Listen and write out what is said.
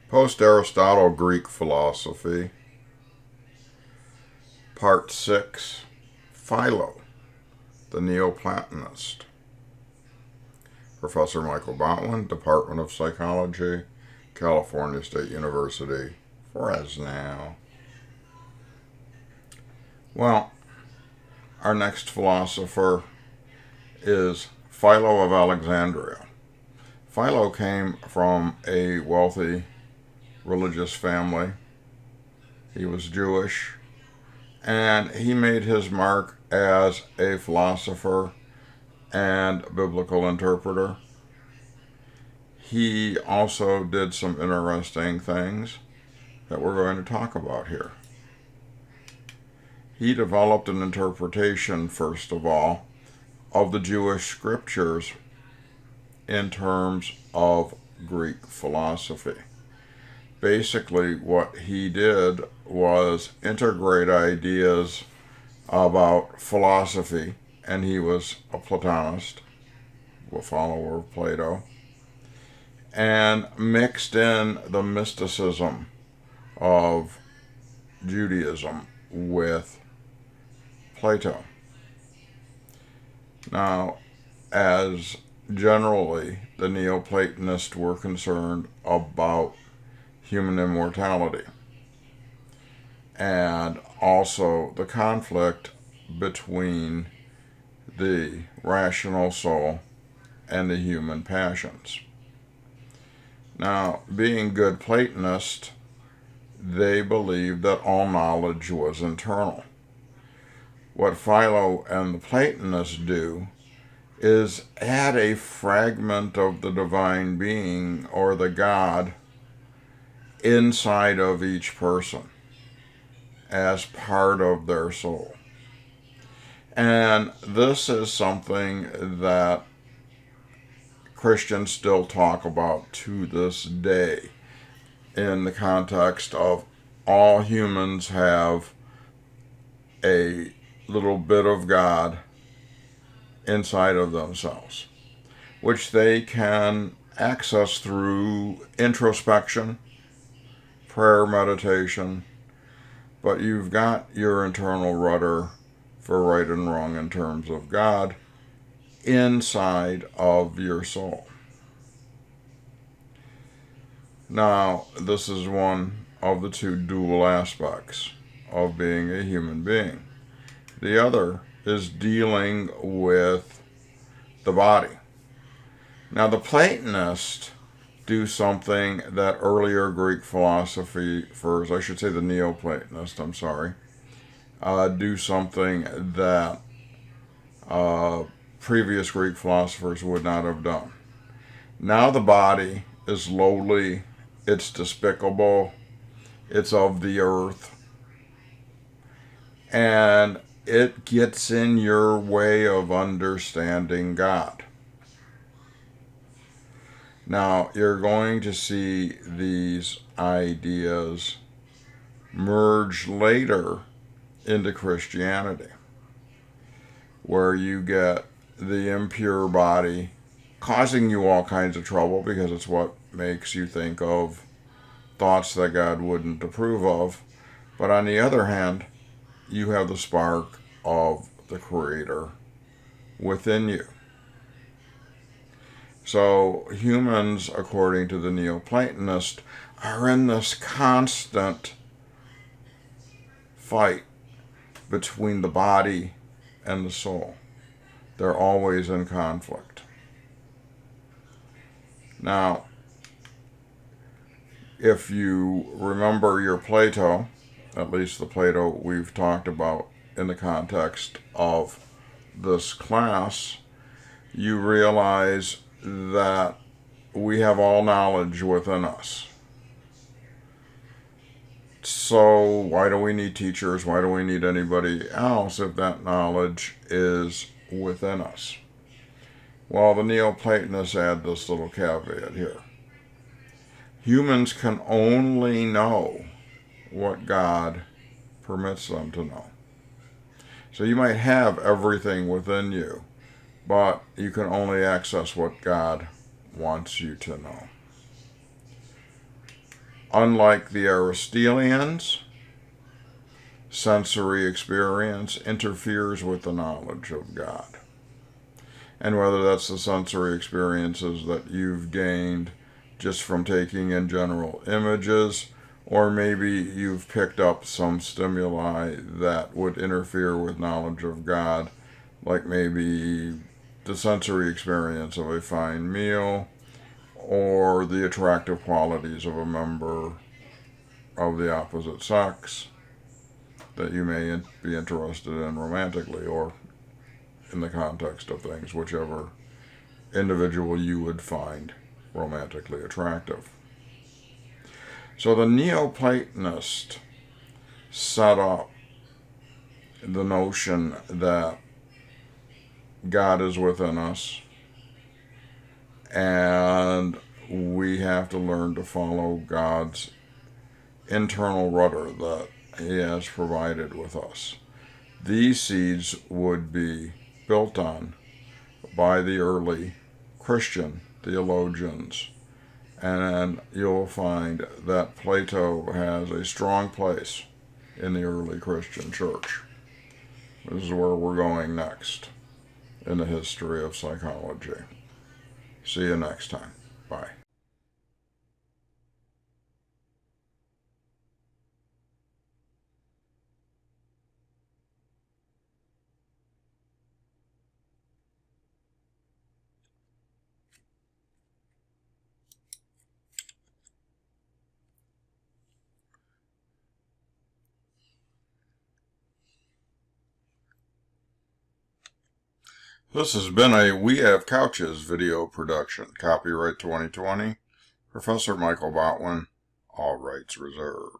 Post-Aristotle Greek Philosophy, Part 6, Philo, the Neoplatonist. Professor Michael Botwin, Department of Psychology, California State University, Fresno. Well, our next philosopher is Philo of Alexandria. Philo came from a wealthy religious family. He was Jewish, and he made his mark as a philosopher and biblical interpreter. He also did some interesting things that we're going to talk about here. He developed an interpretation, first of all, of the Jewish scriptures in terms of Greek philosophy. Basically, what he did was integrate ideas about philosophy, and he was a Platonist, a follower of Plato, and mixed in the mysticism of Judaism with Plato. Now, as generally the Neoplatonists were concerned about human immortality and also the conflict between the rational soul and the human passions. Now, being good Platonists, they believed that all knowledge was internal. What Philo and the Platonists do is add a fragment of the divine being or the God inside of each person as part of their soul. And this is something that Christians still talk about to this day in the context of all humans have a little bit of God inside of themselves, which they can access through introspection, prayer, meditation, but you've got your internal rudder for right and wrong in terms of God inside of your soul. Now, this is one of the two dual aspects of being a human being. The other is dealing with the body. Now, the Platonists do something that earlier Greek philosophers, I should say the Neoplatonists, do something that previous Greek philosophers would not have done. Now the body is lowly, it's despicable, it's of the earth, and it gets in your way of understanding God. Now, you're going to see these ideas merge later into Christianity, where you get the impure body causing you all kinds of trouble because it's what makes you think of thoughts that God wouldn't approve of. But on the other hand, you have the spark of the Creator within you. So humans, according to the Neoplatonist, are in this constant fight between the body and the soul. They're always in conflict. Now, if you remember your Plato, at least the Plato we've talked about in the context of this class, you realize that we have all knowledge within us. So why do we need teachers? Why do we need anybody else if that knowledge is within us? Well, the Neoplatonists add this little caveat here. Humans can only know what God permits them to know. So you might have everything within you, but you can only access what God wants you to know. Unlike the Aristotelians, sensory experience interferes with the knowledge of God. And whether that's the sensory experiences that you've gained just from taking in general images, or maybe you've picked up some stimuli that would interfere with knowledge of God, like maybe the sensory experience of a fine meal, or the attractive qualities of a member of the opposite sex that you may be interested in romantically, or in the context of things, whichever individual you would find romantically attractive. So the Neoplatonist set up the notion that God is within us, and we have to learn to follow God's internal rudder that He has provided with us. These seeds would be built on by the early Christian theologians, and you'll find that Plato has a strong place in the early Christian church. This is where we're going next in the history of psychology. See you next time. Bye. This has been a We Have Couches video production. Copyright 2020. Professor Michael Botwin. All rights reserved.